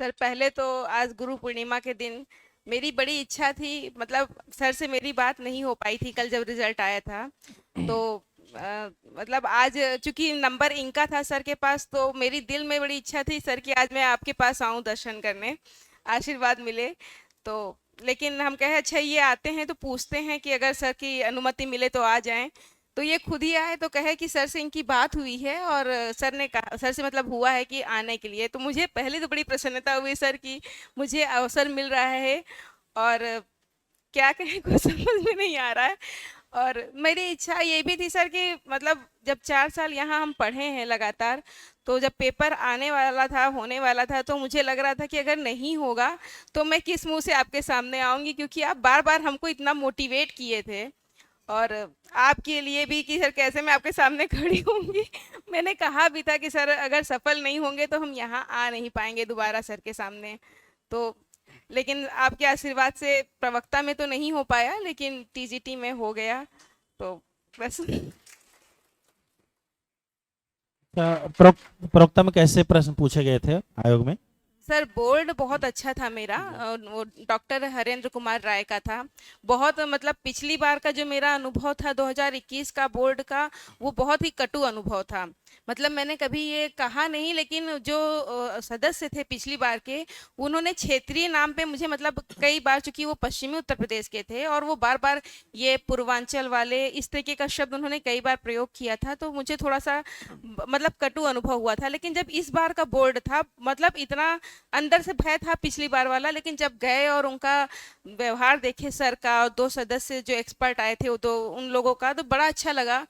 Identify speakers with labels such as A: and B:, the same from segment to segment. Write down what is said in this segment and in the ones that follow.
A: Sir पहले तो आज गुरु पूर्णिमा के दिन मेरी बड़ी इच्छा थी, मतलब सर से मेरी बात नहीं हो पाई थी कल जब रिजल्ट आया था। तो मतलब आज चूंकि नंबर इनका था सर के पास, तो मेरी दिल में बड़ी इच्छा थी सर कि आज मैं आपके पास आऊं दर्शन करने, आशीर्वाद मिले। तो लेकिन हम कहे अच्छा ये आते हैं तो पूछते हैं कि अगर सर की अनुमति मिले तो आ जाएं। तो ये खुद ही आए तो कहे कि सर से इनकी बात हुई है और सर ने कहा, सर से मतलब हुआ है कि आने के लिए। तो मुझे पहले तो बड़ी प्रसन्नता हुई सर की मुझे अवसर मिल रहा है। और क्या कहें कुछ समझ में नहीं आ रहा है। और मेरी इच्छा ये भी थी सर कि मतलब जब 4 साल यहाँ हम पढ़े हैं लगातार, तो जब पेपर आने वाला था होने वाला था तो मुझे लग रहा था कि अगर नहीं होगा तो मैं किस मुंह से आपके सामने आऊंगी, क्योंकि आप बार बार हमको इतना मोटिवेट किए थे। और आपके लिए भी कि सर कैसे मैं आपके सामने खड़ी होंगी। मैंने कहा भी था कि सर अगर सफल नहीं होंगे तो हम यहाँ आ नहीं पाएंगे दोबारा सर के सामने। तो लेकिन आपके आशीर्वाद से प्रवक्ता में तो नहीं हो पाया, लेकिन टीजीटी में हो गया। तो बस।
B: प्रवक्ता में कैसे प्रश्न पूछे गए थे आयोग में?
A: सर बोर्ड बहुत अच्छा था मेरा, वो डॉक्टर हरेंद्र कुमार राय का था। बहुत मतलब पिछली बार का जो मेरा अनुभव था 2021 का बोर्ड का, वो बहुत ही कटु अनुभव था। मतलब मैंने कभी ये कहा नहीं, लेकिन जो सदस्य थे पिछली बार के, उन्होंने क्षेत्रीय नाम पे मुझे मतलब कई बार, चूंकि वो पश्चिमी उत्तर प्रदेश के थे और वो बार बार ये पूर्वांचल वाले इस तरीके का शब्द उन्होंने कई बार प्रयोग किया था, तो मुझे थोड़ा सा मतलब कटु अनुभव हुआ था। लेकिन जब इस बार का बोर्ड था, मतलब इतना अंदर से भय था पिछली बार वाला, लेकिन जब गए और उनका व्यवहार देखे सर का, और दो सदस्य जो एक्सपर्ट आए थे वो तो उन लोगों का, तो बड़ा अच्छा लगा।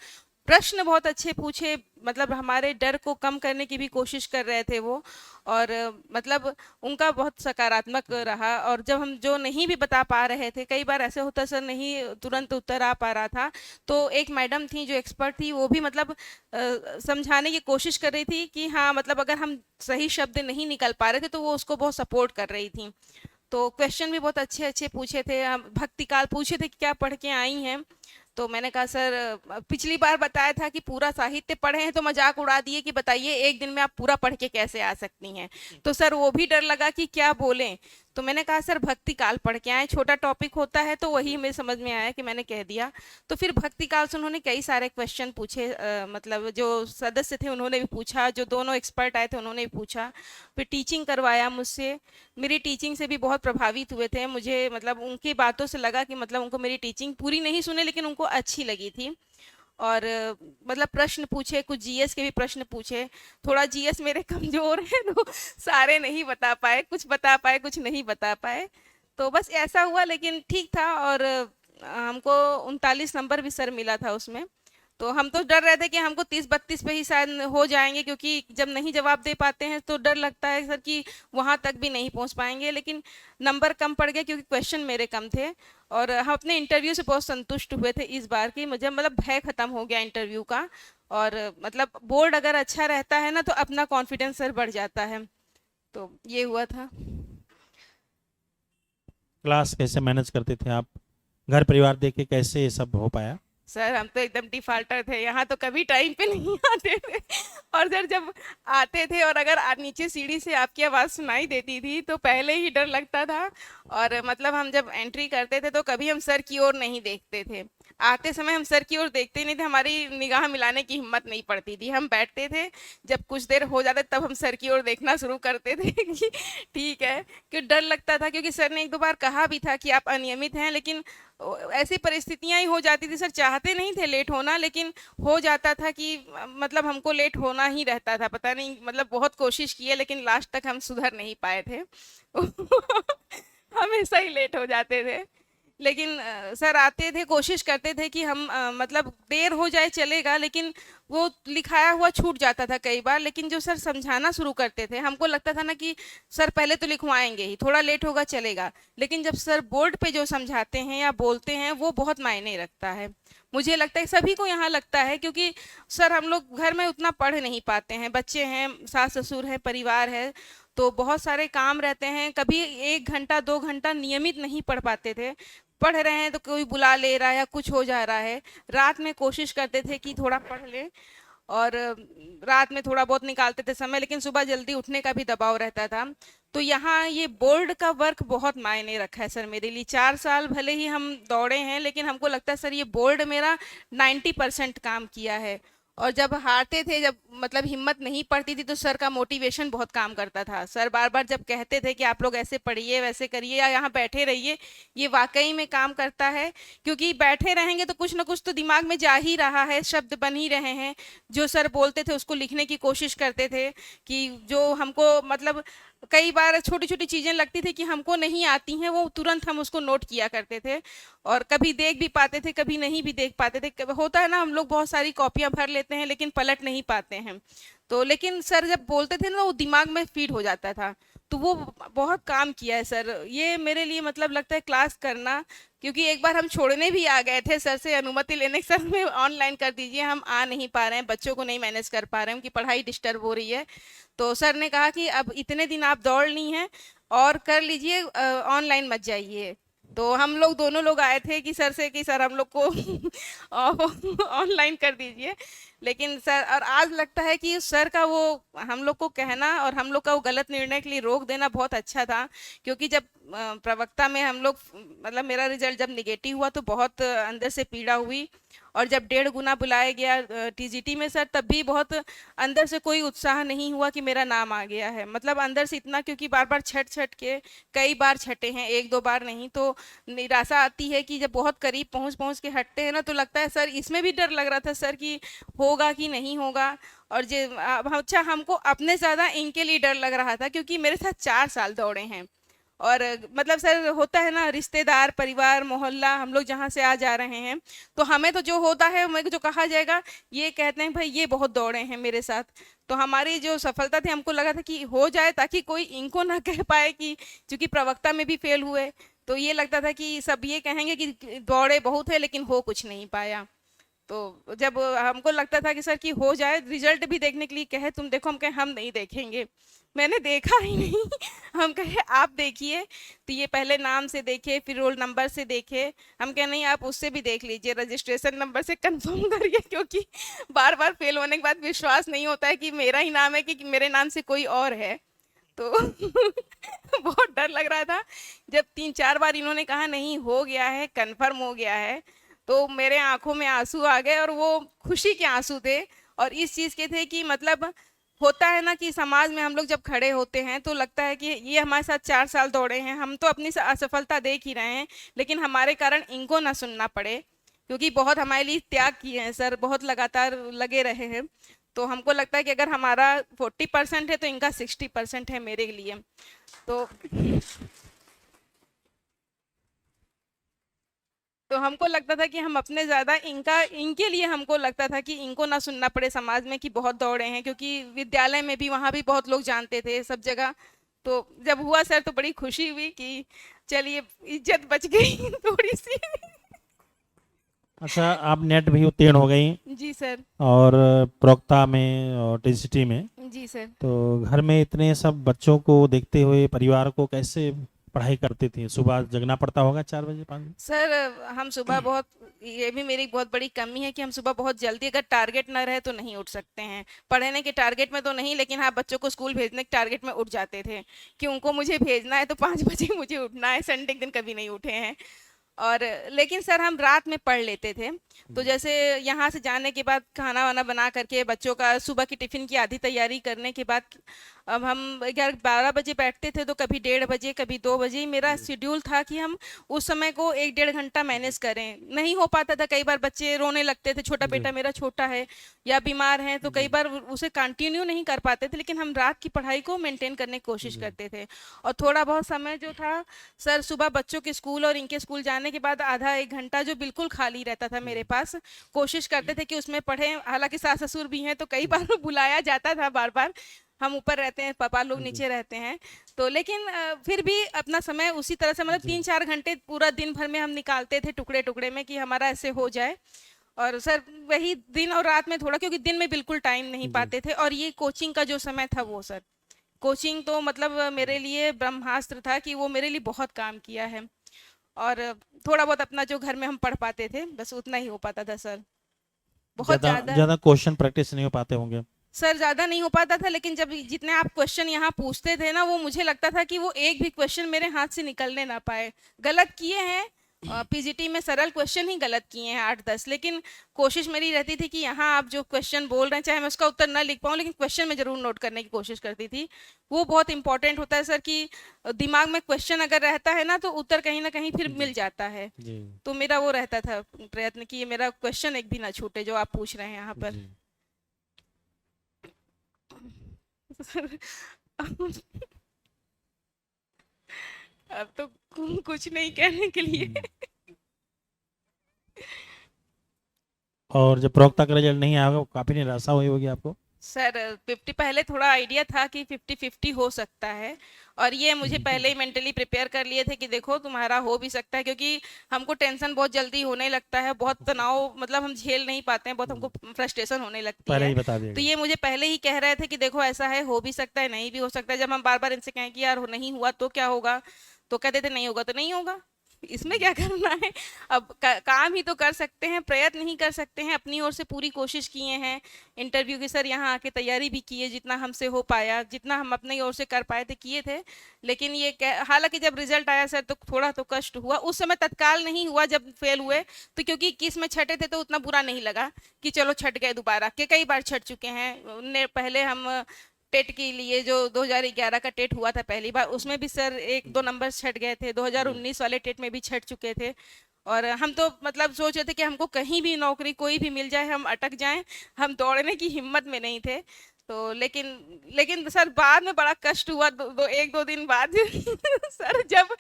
A: प्रश्न बहुत अच्छे पूछे, मतलब हमारे डर को कम करने की भी कोशिश कर रहे थे वो। और मतलब उनका बहुत सकारात्मक रहा। और जब हम जो नहीं भी बता पा रहे थे, कई बार ऐसे होता सर नहीं तुरंत उत्तर आ पा रहा था, तो एक मैडम थी जो एक्सपर्ट थी, वो भी मतलब समझाने की कोशिश कर रही थी कि हाँ मतलब अगर हम सही शब्द नहीं निकल पा रहे थे तो वो उसको बहुत सपोर्ट कर रही थी। तो क्वेश्चन भी बहुत अच्छे अच्छे पूछे थे। हम भक्ति काल पूछे थे कि क्या पढ़ के आई हैं। तो मैंने कहा सर पिछली बार बताया था कि पूरा साहित्य पढ़े हैं, तो मजाक उड़ा दिए कि बताइए एक दिन में आप पूरा पढ़ के कैसे आ सकती हैं। तो सर वो भी डर लगा कि क्या बोलें। तो मैंने कहा सर भक्ति काल पढ़ के आए, छोटा टॉपिक होता है, तो वही मेरे समझ में आया कि मैंने कह दिया। तो फिर भक्ति काल से उन्होंने कई सारे क्वेश्चन पूछे, मतलब जो सदस्य थे उन्होंने भी पूछा, जो दोनों एक्सपर्ट आए थे उन्होंने भी पूछा। फिर टीचिंग करवाया मुझसे। मेरी टीचिंग से भी बहुत प्रभावित हुए थे, मुझे मतलब उनकी बातों से लगा कि मतलब उनको मेरी टीचिंग पूरी नहीं सुने लेकिन उनको अच्छी लगी थी। और मतलब प्रश्न पूछे, कुछ जीएस के भी प्रश्न पूछे। थोड़ा जीएस मेरे कमजोर है तो सारे नहीं बता पाए, कुछ बता पाए कुछ नहीं बता पाए। तो बस ऐसा हुआ, लेकिन ठीक था। और हमको 39 नंबर भी सर मिला था उसमें। तो हम तो डर रहे थे कि हमको 30-32 पे ही शायद हो जाएंगे, क्योंकि जब नहीं जवाब दे पाते हैं तो डर लगता है सर कि वहां तक भी नहीं पहुंच पाएंगे। लेकिन नंबर कम पड़ गए क्योंकि क्वेश्चन मेरे कम थे। और हम अपने इंटरव्यू से बहुत संतुष्ट हुए थे इस बार की, मुझे मतलब भय खत्म हो गया इंटरव्यू का। और मतलब बोर्ड अगर अच्छा रहता है ना तो अपना कॉन्फिडेंस सर बढ़ जाता है। तो ये हुआ था।
B: क्लास कैसे मैनेज करते थे आप? घर परिवार देख के कैसे ये सब हो पाया?
A: सर हम तो एकदम डिफाल्टर थे, यहाँ तो कभी टाइम पे नहीं आते थे। और सर जब आते थे और अगर नीचे सीढ़ी से आपकी आवाज़ सुनाई देती थी तो पहले ही डर लगता था। और मतलब हम जब एंट्री करते थे तो कभी हम सर की ओर नहीं देखते थे। आते समय हम सर की ओर देखते ही नहीं थे, हमारी निगाह मिलाने की हिम्मत नहीं पड़ती थी। हम बैठते थे, जब कुछ देर हो जाते तब हम सर की ओर देखना शुरू करते थे कि ठीक है। क्यों डर लगता था, क्योंकि सर ने एक दो बार कहा भी था कि आप अनियमित हैं, लेकिन ऐसी परिस्थितियां ही हो जाती थी। सर चाहते नहीं थे लेट होना, लेकिन हो जाता था कि मतलब हमको लेट होना ही रहता था। पता नहीं मतलब बहुत कोशिश की है लेकिन लास्ट तक हम सुधर नहीं पाए थे। हमेशा ही लेट हो जाते थे। लेकिन सर आते थे, कोशिश करते थे कि हम मतलब देर हो जाए चलेगा, लेकिन वो लिखाया हुआ छूट जाता था कई बार। लेकिन जो सर समझाना शुरू करते थे हमको लगता था ना कि सर पहले तो लिखवाएंगे ही, थोड़ा लेट होगा चलेगा। लेकिन जब सर बोर्ड पे जो समझाते हैं या बोलते हैं वो बहुत मायने रखता है। मुझे लगता है सभी को यहाँ लगता है, क्योंकि सर हम लोग घर में उतना पढ़ नहीं पाते हैं, बच्चे हैं, सास ससुर है, परिवार है, तो बहुत सारे काम रहते हैं। कभी 1 घंटा 2 घंटा नियमित नहीं पढ़ पाते थे। पढ़ रहे हैं तो कोई बुला ले रहा है या कुछ हो जा रहा है। रात में कोशिश करते थे कि थोड़ा पढ़ ले। और रात में थोड़ा बहुत निकालते थे समय, लेकिन सुबह जल्दी उठने का भी दबाव रहता था। तो यहाँ ये बोर्ड का वर्क बहुत मायने रखा है सर मेरे लिए। 4 साल भले ही हम दौड़े हैं, लेकिन हमको लगता है सर ये बोर्ड मेरा 90% काम किया है। और जब हारते थे, जब मतलब हिम्मत नहीं पड़ती थी, तो सर का मोटिवेशन बहुत काम करता था। सर बार बार जब कहते थे कि आप लोग ऐसे पढ़िए, वैसे करिए, या यहाँ बैठे रहिए, ये वाकई में काम करता है। क्योंकि बैठे रहेंगे तो कुछ ना कुछ तो दिमाग में जा ही रहा है, शब्द बन ही रहे हैं। जो सर बोलते थे उसको लिखने की कोशिश करते थे, कि जो हमको मतलब कई बार छोटी छोटी चीजें लगती थी कि हमको नहीं आती हैं, वो तुरंत हम उसको नोट किया करते थे। और कभी देख भी पाते थे, कभी नहीं भी देख पाते थे। होता है ना, हम लोग बहुत सारी कॉपियां भर लेते हैं लेकिन पलट नहीं पाते हैं। तो लेकिन सर जब बोलते थे ना, वो दिमाग में फीड हो जाता था। तो वो बहुत काम किया है सर ये मेरे लिए, मतलब लगता है क्लास करना। क्योंकि एक बार हम छोड़ने भी आ गए थे सर से अनुमति लेने, सर में ऑनलाइन कर दीजिए, हम आ नहीं पा रहे हैं, बच्चों को नहीं मैनेज कर पा रहे हैं, उनकी पढ़ाई डिस्टर्ब हो रही है। तो सर ने कहा कि अब इतने दिन आप दौड़ ली हैं और कर लीजिए, ऑनलाइन मत जाइए। तो हम लोग दोनों लोग आए थे कि सर से कि सर हम लोग को ऑनलाइन कर दीजिए। लेकिन सर, और आज लगता है कि सर का वो हम लोग को कहना और हम लोग का वो गलत निर्णय के लिए रोक देना बहुत अच्छा था। क्योंकि जब प्रवक्ता में हम लोग मतलब मेरा रिजल्ट जब निगेटिव हुआ तो बहुत अंदर से पीड़ा हुई। और जब 1.5 गुना बुलाया गया टीजीटी में सर, तब भी बहुत अंदर से कोई उत्साह नहीं हुआ कि मेरा नाम आ गया है। मतलब अंदर से इतना, क्योंकि बार बार छट छट के कई बार छटे हैं, एक दो बार नहीं। तो निराशा आती है कि जब बहुत करीब पहुंच पहुंच के हटते हैं ना, तो लगता है सर इसमें भी डर लग रहा था सर कि होगा कि नहीं होगा। और जो अच्छा, हमको अपने ज़्यादा इनके लिए डर लग रहा था, क्योंकि मेरे साथ 4 साल दौड़े हैं। और मतलब सर होता है ना, रिश्तेदार, परिवार, मोहल्ला, हम लोग जहाँ से आ जा रहे हैं, तो हमें तो जो होता है, हमें जो कहा जाएगा, ये कहते हैं भाई ये बहुत दौड़े हैं मेरे साथ। तो हमारी जो सफलता थी, हमको लगा था कि हो जाए, ताकि कोई इनको ना कह पाए कि चूंकि प्रवक्ता में भी फेल हुए, तो ये लगता था कि सब ये कहेंगे कि दौड़े बहुत है लेकिन हो कुछ नहीं पाया। तो जब हमको लगता था कि सर कि हो जाए, रिजल्ट भी देखने के लिए कहे तुम देखो, हम कहे हम नहीं देखेंगे, मैंने देखा ही नहीं। हम कहे आप देखिए। तो ये पहले नाम से देखे, फिर रोल नंबर से देखे। हम कहे नहीं, आप उससे भी देख लीजिए, रजिस्ट्रेशन नंबर से कंफर्म करिए, क्योंकि बार बार फेल होने के बाद विश्वास नहीं होता है कि मेरा ही नाम है कि मेरे नाम से कोई और है। तो बहुत डर लग रहा था। जब 3-4 बार इन्होंने कहा नहीं हो गया है, कंफर्म हो गया है, तो मेरे आंखों में आंसू आ गए, और वो खुशी के आंसू थे। और इस चीज के थे कि मतलब होता है ना कि समाज में हम लोग जब खड़े होते हैं तो लगता है कि ये हमारे साथ 4 साल दौड़े हैं, हम तो अपनी असफलता देख ही रहे हैं, लेकिन हमारे कारण इनको ना सुनना पड़े। क्योंकि बहुत हमारे लिए त्याग किए हैं सर, बहुत लगातार लगे रहे हैं। तो हमको लगता है कि अगर हमारा 40% है तो इनका 60% है मेरे लिए। तो हमको लगता था कि हम अपने ज्यादा इनके लिए हमको लगता था कि इनको ना सुनना पड़े समाज में कि बहुत दौड़े हैं, क्योंकि विद्यालय में भी वहां भी बहुत लोग जानते थे सब जगह। तो जब हुआ सर तो बड़ी खुशी हुई कि चलिए इज्जत बच गई थोड़ी सी।
B: अच्छा, आप नेट भी उत्तीर्ण हो गई
A: जी सर।
B: और प्रवक्ता में और टीजीटी में,
A: जी सर।
B: तो घर में इतने सब बच्चों को देखते हुए परिवार को कैसे पढ़ाई करती थी? सुबह जगना पड़ता होगा 4 बजे 5 बजे?
A: सर हम सुबह बहुत, ये भी मेरी बहुत बड़ी कमी है कि हम सुबह बहुत जल्दी, अगर टारगेट ना रहे तो नहीं उठ सकते हैं। पढ़ने के टारगेट में तो नहीं, लेकिन हाँ बच्चों को स्कूल भेजने के टारगेट में उठ जाते थे कि उनको मुझे भेजना है तो 5 बजे मुझे उठना है। संडे के दिन कभी नहीं उठे हैं। और लेकिन सर हम रात में पढ़ लेते थे। तो जैसे यहाँ से जाने के बाद खाना वाना बना करके बच्चों का सुबह की टिफिन की आधी तैयारी करने के बाद, अब हम 11-12 बजे बैठते थे, तो कभी 1:30 बजे, कभी 2 बजे। मेरा शेड्यूल था कि हम उस समय को 1-1.5 घंटा मैनेज करें। नहीं हो पाता था, कई बार बच्चे रोने लगते थे, छोटा बेटा मेरा छोटा है या बीमार है, तो कई बार उसे कंटिन्यू नहीं कर पाते थे, लेकिन हम रात की पढ़ाई को मेंटेन करने की कोशिश करते थे। और थोड़ा बहुत समय जो था सर, सुबह बच्चों के स्कूल और इनके स्कूल जाने के बाद आधा 1 घंटा जो बिल्कुल खाली रहता था मेरे पास, कोशिश करते थे कि उसमें पढ़ें। हालांकि सास ससुर भी हैं तो कई बार बुलाया जाता था, बार बार हम ऊपर रहते हैं, पापा लोग नीचे रहते हैं। तो लेकिन फिर भी अपना समय उसी तरह से, मतलब 3-4 घंटे पूरा दिन भर में हम निकालते थे टुकड़े टुकड़े में कि हमारा ऐसे हो जाए। और सर वही दिन और रात में थोड़ा, क्योंकि दिन में बिल्कुल टाइम नहीं पाते थे। और ये कोचिंग का जो समय था वो सर, कोचिंग तो मतलब मेरे लिए ब्रह्मास्त्र था कि वो मेरे लिए बहुत काम किया है। और थोड़ा बहुत अपना जो घर में हम पढ़ पाते थे, बस उतना ही हो पाता था सर। बहुत
B: ज्यादा
A: ज़्यादा।
B: ज्यादा क्वेश्चन प्रैक्टिस नहीं हो पाते होंगे।
A: सर ज़्यादा नहीं हो पाता था, लेकिन जब जितने आप क्वेश्चन यहाँ पूछते थे ना, वो मुझे लगता था कि वो एक भी क्वेश्चन मेरे हाथ से निकलने ना पाए। गलत किए हैं, पीजीटी में सरल क्वेश्चन ही गलत किए हैं 8-10, लेकिन कोशिश मेरी रहती थी कि यहाँ आप जो क्वेश्चन बोल रहे हैं, चाहे मैं उसका उत्तर ना लिख पाऊँ, लेकिन क्वेश्चन में ज़रूर नोट करने की कोशिश करती थी। वो बहुत इंपॉर्टेंट होता है सर कि दिमाग में क्वेश्चन अगर रहता है ना, तो उत्तर कहीं ना कहीं फिर मिल जाता है।
B: जी
A: तो मेरा वो रहता था प्रयत्न कि ये मेरा क्वेश्चन एक भी ना छूटे जो आप पूछ रहे हैं यहाँ पर।
B: जी।
A: सर, अब तो कुछ नहीं कहने के लिए।
B: और जब प्रवक्ता का रिजल्ट नहीं आएगा काफी निराशा हुई होगी आपको।
A: सर 50 पहले थोड़ा आइडिया था कि 50-50 हो सकता है, और ये मुझे पहले ही मेंटली प्रिपेयर कर लिए थे कि देखो तुम्हारा हो भी सकता है, क्योंकि हमको टेंशन बहुत जल्दी होने लगता है, बहुत तनाव मतलब हम झेल नहीं पाते हैं, बहुत हमको फ्रस्ट्रेशन होने लगती
B: पहले
A: है।
B: ही बता दिया
A: तो
B: गया।
A: ये मुझे पहले ही कह रहे थे कि देखो ऐसा है, हो भी सकता है, नहीं भी हो सकता है। जब हम बार बार इनसे कहें कि यार नहीं हुआ तो क्या होगा, तो कहते थे नहीं होगा तो नहीं होगा, इसमें क्या करना है। अब काम ही तो कर सकते हैं, प्रयत्न नहीं कर सकते हैं। अपनी ओर से पूरी कोशिश किए हैं, इंटरव्यू की सर यहाँ आके तैयारी भी की है, जितना हमसे हो पाया, जितना हम अपनी ओर से कर पाए थे किए थे। लेकिन ये हालांकि जब रिजल्ट आया सर तो थोड़ा तो कष्ट हुआ, उस समय तत्काल नहीं हुआ जब फेल हुए, तो क्योंकि 21 में छठे थे तो उतना बुरा नहीं लगा कि चलो छट गए दोबारा, के कई बार छट चुके हैं। पहले हम टेट के लिए जो 2011 का टेट हुआ था पहली बार, उसमें भी सर 1-2 नंबर छट गए थे। 2019 वाले टेट में भी छट चुके थे। और हम तो मतलब सोच रहे थे कि हमको कहीं भी नौकरी कोई भी मिल जाए, हम अटक जाएं, हम दौड़ने की हिम्मत में नहीं थे। तो लेकिन सर बाद में बड़ा कष्ट हुआ, 1-2 दिन बाद सर जब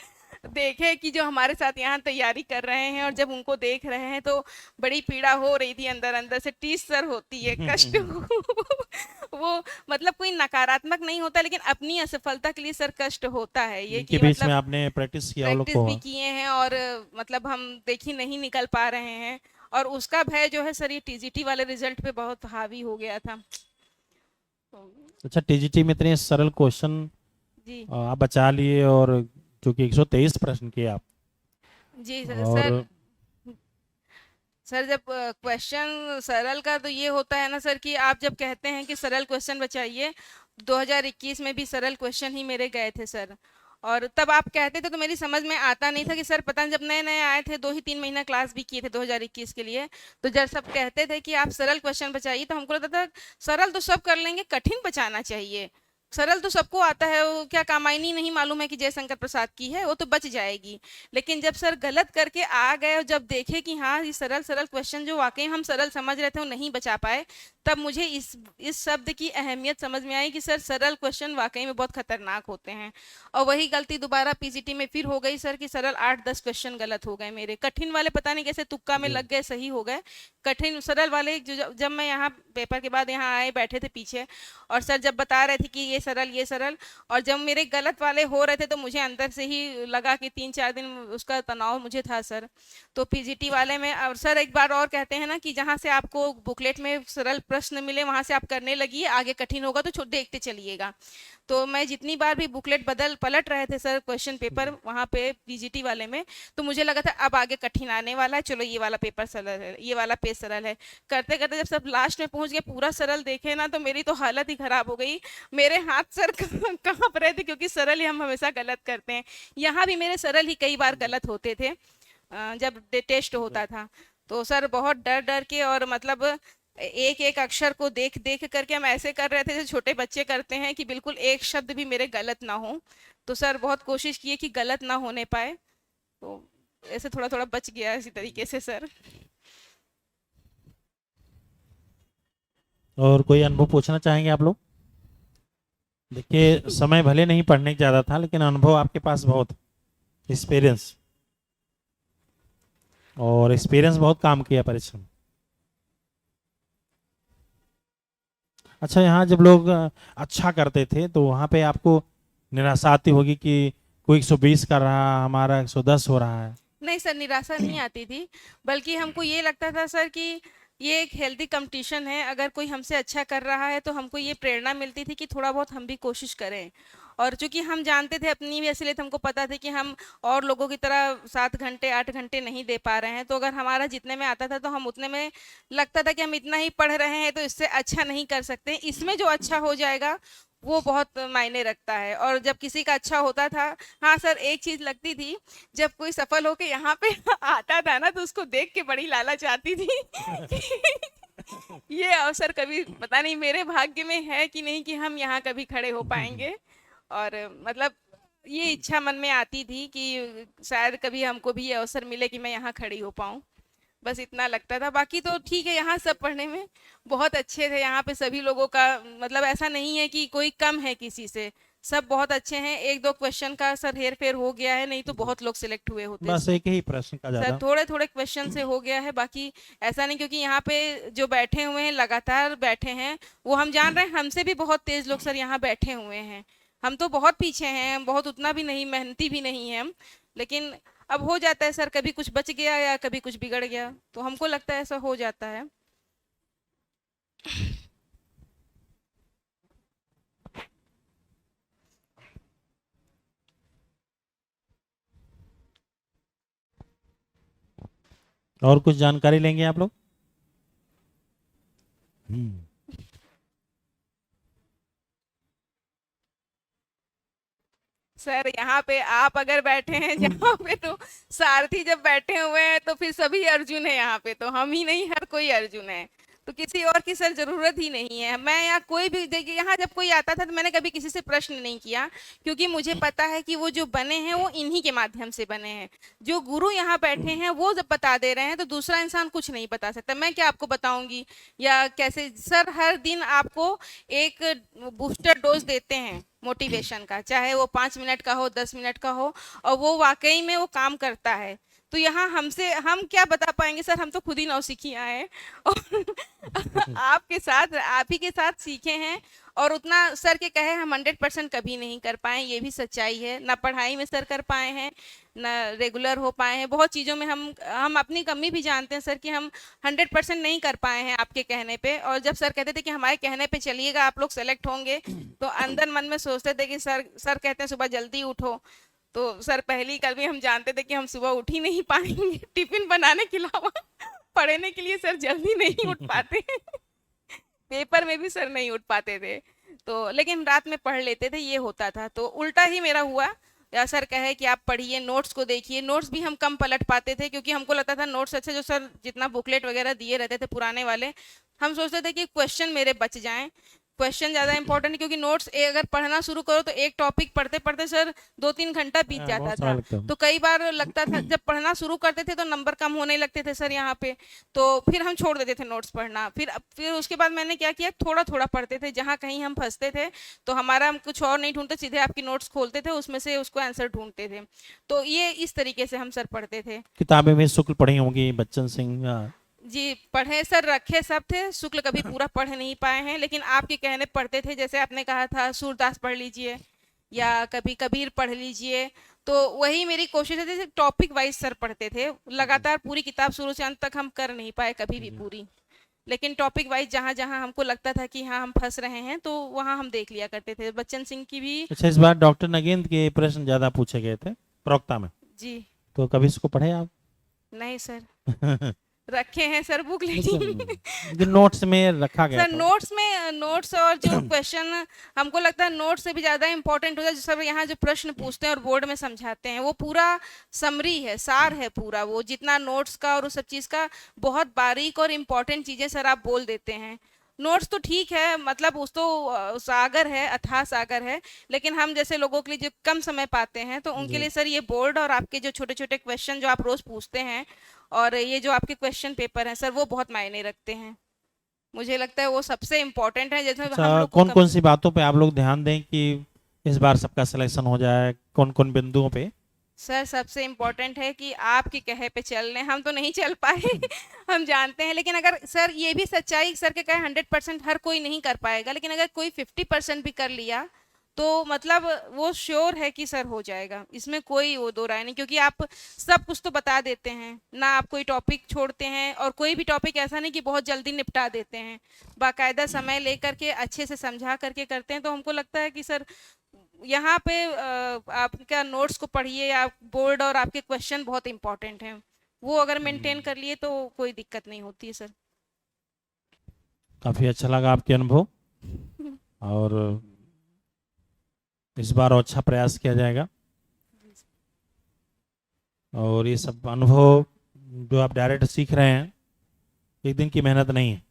A: देखे कि जो हमारे साथ यहाँ तैयारी कर रहे हैं और जब उनको देख रहे हैं, तो बड़ी पीड़ा हो रही थी अंदर अंदर से, टीस सर होती है, कष्ट वो मतलब कोई नकारात्मक नहीं होता, लेकिन अपनी असफलता के लिए सर कष्ट होता है ये
B: इनके
A: कि
B: बीच में
A: मतलब
B: आपने प्रैक्टिस किया वो लोग
A: प्रैक्टिस
B: को।
A: भी किए हैं, और मतलब हम देखिए नहीं निकल पा रहे हैं, और उसका भय जो है सर ये टीजीटी वाले रिजल्ट पे बहुत हावी हो गया था। तो,
B: अच्छा, टीजीटी में इतने सरल क्वेश्चन
A: जी
B: आप बचा लिए, और जो कि 123 प्रश्न किए आप।
A: जी
B: और
A: सर। सर जब क्वेश्चन सरल का तो ये होता है ना सर कि आप जब कहते हैं कि सरल क्वेश्चन बचाइए, 2021 में भी सरल क्वेश्चन ही मेरे गए थे सर। और तब आप कहते थे तो मेरी समझ में आता नहीं था कि सर, पता नहीं जब नए नए आए थे, 2 ही 3 महीना क्लास भी किए थे 2021 के लिए, तो जब सब कहते थे कि आप सरल क्वेश्चन बचाइए, तो हमको लगता था सरल तो सब कर लेंगे, कठिन बचाना चाहिए। सरल तो सबको आता है, वो क्या कामायनी नहीं मालूम है कि जयशंकर प्रसाद की है, वो तो बच जाएगी। लेकिन जब सर गलत करके आ गए और जब देखे कि हाँ ये सरल सरल क्वेश्चन जो वाकई हम सरल समझ रहे थे वो नहीं बचा पाए, तब मुझे इस शब्द की अहमियत समझ में आई कि सर सरल क्वेश्चन वाकई में बहुत खतरनाक होते हैं। और वही गलती दोबारा पीजीटी में फिर हो गई सर कि सरल 8-10 क्वेश्चन गलत हो गए मेरे। कठिन वाले पता नहीं कैसे तुक्का में
B: जी
A: लग गए, सही हो गए। कठिन सरल वाले जो जब मैं यहाँ पेपर के बाद यहाँ आए, बैठे थे पीछे, और सर जब बता रहे थे कि ये सरल, और जब मेरे गलत वाले हो रहे थे, तो मुझे अंदर से ही लगा कि 3-4 दिन उसका तनाव मुझे था सर। तो पीजीटी वाले में, और सर एक बार और कहते हैं ना कि जहाँ से आपको बुकलेट में सरल प्रश्न मिले वहां से आप करने लगिए, आगे कठिन होगा तो देखते चलिएगा। तो मैं जितनी बार भी बुकलेट बदल पलट रहे थे सर क्वेश्चन पेपर वहाँ पे पीजीटी वाले में, तो मुझे लगा था अब आगे कठिन आने वाला है, चलो ये वाला पेपर सरल है, ये वाला पेज सरल है। करते करते जब सब लास्ट में पहुंच गए, पूरा सरल देखे ना, तो मेरी तो हालत ही खराब हो गई। मेरे हाथ सर कांप रहे थे, क्योंकि सरल ही हम हमेशा गलत करते हैं। यहाँ भी मेरे सरल ही कई बार गलत होते थे जब टेस्ट होता था। तो सर बहुत डर डर के, और मतलब एक एक अक्षर को देख देख करके हम ऐसे कर रहे थे जैसे छोटे बच्चे करते हैं, कि बिल्कुल एक शब्द भी मेरे गलत ना हो। तो सर बहुत कोशिश किए कि गलत ना होने पाए, तो ऐसे थोड़ा थोड़ा बच गया इसी तरीके से सर।
B: और कोई अनुभव पूछना चाहेंगे आप लोग? देखिए, समय भले नहीं पढ़ने की ज़्यादा था, लेकिन अनुभव आपके पास बहुत, एक्सपीरियंस, और एक्सपीरियंस बहुत काम किया परीक्षा में। अच्छा, यहाँ जब लोग अच्छा करते थे तो वहाँ पे आपको निराशा आती होगी कि कोई 120 कर रहा, हमारा 110 हो रहा है।
A: नहीं सर, निराशा नहीं आती थी, बल्कि हमको ये लगता था सर कि ये एक हेल्दी कंपटीशन है, अगर कोई हमसे अच्छा कर रहा है तो हमको ये प्रेरणा मिलती थी कि थोड़ा बहुत हम भी कोशिश करें। और चूंकि हम जानते थे अपनी भी असलियत हमको पता था कि हम और लोगों की तरह 7 घंटे 8 घंटे नहीं दे पा रहे हैं, तो अगर हमारा जितने में आता था तो हम उतने में लगता था कि हम इतना ही पढ़ रहे हैं तो इससे अच्छा नहीं कर सकते, इसमें जो अच्छा हो जाएगा वो बहुत मायने रखता है। और जब किसी का अच्छा होता था, हाँ सर एक चीज लगती थी, जब कोई सफल होके यहाँ पे आता था ना तो उसको देख के बड़ी लालच आती थी ये अवसर कभी पता नहीं मेरे भाग्य में है कि नहीं कि हम यहाँ कभी खड़े हो पाएंगे। और मतलब ये इच्छा मन में आती थी कि शायद कभी हमको भी ये अवसर मिले कि मैं यहाँ खड़ी हो पाऊँ, बस इतना लगता था। बाकी तो ठीक है, यहाँ सब पढ़ने में बहुत अच्छे थे, यहाँ पे सभी लोगों का मतलब ऐसा नहीं है कि कोई कम है किसी से, सब बहुत अच्छे हैं। एक दो क्वेश्चन का सर हेर फेर हो गया है, नहीं तो बहुत लोग सिलेक्ट हुए होते
B: बस
A: इसमें।
B: एक ही प्रश्न का
A: सर
B: ज्यादा।
A: थोड़े थोड़े क्वेश्चन से हो गया है, बाकी ऐसा नहीं, क्योंकि यहाँ पे जो बैठे हुए हैं लगातार बैठे हैं, वो हम जान रहे हैं हमसे भी बहुत तेज लोग सर यहाँ बैठे हुए हैं। हम तो बहुत पीछे हैं, हम बहुत उतना भी नहीं, मेहनती भी नहीं है हम, लेकिन अब हो जाता है सर, कभी कुछ बच गया या कभी कुछ बिगड़ गया, तो हमको लगता है ऐसा हो जाता है।
B: और कुछ जानकारी लेंगे आप लोग? हम्म।
A: सर यहाँ पे आप अगर बैठे हैं जहाँ पे, तो सारथी जब बैठे हुए हैं तो फिर सभी अर्जुन है यहाँ पे, तो हम ही नहीं हर कोई अर्जुन है, तो किसी और की सर जरूरत ही नहीं है। मैं यहाँ कोई भी देखिए, यहाँ जब कोई आता था तो मैंने कभी किसी से प्रश्न नहीं किया, क्योंकि मुझे पता है कि वो जो बने हैं वो इन्हीं के माध्यम से बने हैं। जो गुरु यहाँ बैठे हैं वो जब बता दे रहे हैं तो दूसरा इंसान कुछ नहीं बता सकता, मैं क्या आपको बताऊंगी या कैसे। सर हर दिन आपको एक बूस्टर डोज देते हैं मोटिवेशन का, चाहे वो 5 मिनट का हो 10 मिनट का हो, और वो वाकई में वो काम करता है। तो यहाँ हमसे हम क्या बता पाएंगे सर, हम तो खुद ही नौसिखिया हैं और आपके साथ आप ही के साथ सीखे हैं, और उतना सर के कहे हम 100% कभी नहीं कर पाए, ये भी सच्चाई है। ना पढ़ाई में सर कर पाए हैं, ना रेगुलर हो पाए हैं, बहुत चीज़ों में हम अपनी कमी भी जानते हैं सर कि हम 100% नहीं कर पाए हैं आपके कहने पे। और जब सर कहते थे कि हमारे कहने पे चलिएगा आप लोग सेलेक्ट होंगे, तो अंदर मन में सोचते थे कि सर कहते हैं सुबह जल्दी उठो, तो सर पहली कभी हम जानते थे कि हम सुबह उठ ही नहीं पाएंगे टिफिन बनाने के अलावा पढ़ने के लिए सर जल्दी नहीं उठ पाते पेपर में भी सर नहीं उठ पाते थे, तो लेकिन रात में पढ़ लेते थे, ये होता था। तो उल्टा ही मेरा हुआ, या सर कहे कि आप पढ़िए, नोट्स को देखिए, नोट्स भी हम कम पलट पाते थे, क्योंकि हमको लगता था नोट्स अच्छे, जो सर जितना बुकलेट वगैरह दिए रहते थे पुराने वाले, हम सोचते थे कि क्वेश्चन मेरे बच जाएं। क्वेश्चन ज़्यादा इंपॉर्टेंट है, क्योंकि नोट्स अगर पढ़ना शुरू करो तो एक टॉपिक पढ़ते पढ़ते सर 2-3 घंटा बीत
B: हाँ,
A: जाता
B: बहुत
A: था।
B: समय लगता है।
A: तो कई बार लगता था जब पढ़ना शुरू करते थे तो नंबर कम होने लगते थे सर यहाँ पे, तो फिर हम छोड़ देते थे नोट्स पढ़ना। फिर उसके बाद मैंने क्या किया, थोड़ा थोड़ा पढ़ते थे, जहाँ कहीं हम फंसते थे तो हमारा हम कुछ और नहीं ढूंढते, सीधे आपकी नोट्स खोलते थे, उसमें से उसको आंसर ढूंढते थे। तो ये इस तरीके से हम सर पढ़ते थे।
B: किताबें में शुक्ल पढ़ी होंगी, बच्चन सिंह
A: जी पढ़े सर, रखे सब थे, शुक्ल कभी पूरा पढ़ नहीं पाए हैं, लेकिन आपके कहने पढ़ते थे, जैसे आपने कहा था सूरदास पढ़ लीजिए या कभी कबीर पढ़ लीजिए, तो वही मेरी कोशिश है। जैसे टॉपिक वाइज सर पढ़ते थे, लगातार पूरी किताब शुरू से अंत तक हम कर नहीं पाए कभी भी पूरी, लेकिन टॉपिक वाइज जहाँ जहाँ हमको लगता था कि हाँ हम फंस रहे हैं तो वहाँ हम देख लिया करते थे। बच्चन सिंह की भी।
B: अच्छा, इस बार डॉक्टर नगेंद्र के प्रश्न ज्यादा पूछे गए थे प्रवक्ता में,
A: जी
B: तो कभी इसको पढ़े आप?
A: नहीं सर, रखे हैं सर बुक, लेकिन
B: नोट्स में रखा गया
A: सर
B: था।
A: नोट्स और जो क्वेश्चन हमको लगता है नोट्स से भी ज़्यादा इंपॉर्टेंट होता है, जो सर यहाँ जो प्रश्न पूछते हैं और बोर्ड में समझाते हैं, वो पूरा समरी है, सार है पूरा, वो जितना नोट्स का और उस सब चीज़ का बहुत बारीक और इम्पॉर्टेंट चीज़ें सर आप बोल देते हैं। नोट्स तो ठीक है, मतलब उस तो सागर है, अथाह सागर है, लेकिन हम जैसे लोगों के लिए जो कम समय पाते हैं तो उनके
B: जी।
A: लिए सर ये बोर्ड और आपके जो छोटे छोटे क्वेश्चन जो आप रोज पूछते हैं, और ये जो आपके क्वेश्चन पेपर हैं सर, वो बहुत मायने रखते हैं। मुझे लगता है वो सबसे इम्पोर्टेंट है, जैसे हम
B: अच्छा,
A: लोग को
B: कौन कौन सी बातों पे आप लोग ध्यान दें कि इस बार सबका सिलेक्शन हो जाए, कौन कौन बिंदुओं पे?
A: सर सबसे इम्पोर्टेंट है कि आपके कहे पे चल रहे, हम तो नहीं चल पाए हम जानते हैं, लेकिन अगर सर ये भी सच्चाई, सर के कहे 100% हर कोई नहीं कर पाएगा, लेकिन अगर कोई 50% भी कर लिया तो मतलब वो श्योर है कि सर हो जाएगा, इसमें कोई वो दो राय नहीं, क्योंकि आप सब कुछ तो बता देते हैं ना, आप कोई टॉपिक छोड़ते हैं, और कोई भी टॉपिक ऐसा नहीं कि बहुत जल्दी निपटा देते हैं, बाकायदा समय लेकर के अच्छे से समझा करके करते हैं, तो हमको लगता है कि सर यहाँ पे आपका नोट्स को पढ़िए, आप बोर्ड और आपके क्वेश्चन बहुत इंपॉर्टेंट हैं, वो अगर मेंटेन कर लिए तो कोई दिक्कत नहीं होती है सर।
B: काफ़ी अच्छा लगा आपके अनुभव, और इस बार और अच्छा प्रयास किया जाएगा। और ये सब अनुभव जो आप डायरेक्ट सीख रहे हैं, एक दिन की मेहनत नहीं है।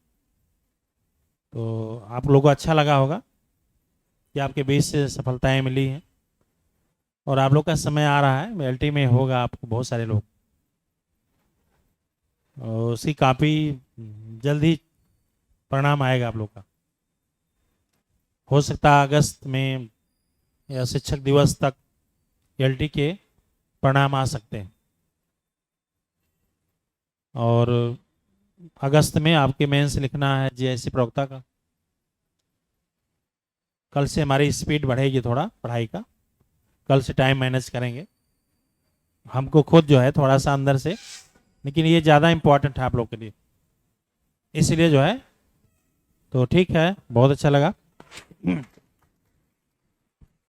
B: तो आप लोगों को अच्छा लगा होगा कि आपके बीच से सफलताएं मिली हैं, और आप लोग का समय आ रहा है, एलटी में होगा आपको बहुत सारे लोग, और उसकी काफ़ी जल्द ही परिणाम आएगा आप लोग का। हो सकता है अगस्त में या शिक्षक दिवस तक एलटी के परिणाम आ सकते हैं, और अगस्त में आपके मेंस लिखना है जेएससी प्रवक्ता का। कल से हमारी स्पीड बढ़ेगी थोड़ा पढ़ाई का, कल से टाइम मैनेज करेंगे हमको खुद जो है थोड़ा सा अंदर से, लेकिन ये ज़्यादा इम्पोर्टेंट है आप लोग के लिए, इसलिए जो है। तो ठीक है, बहुत अच्छा लगा।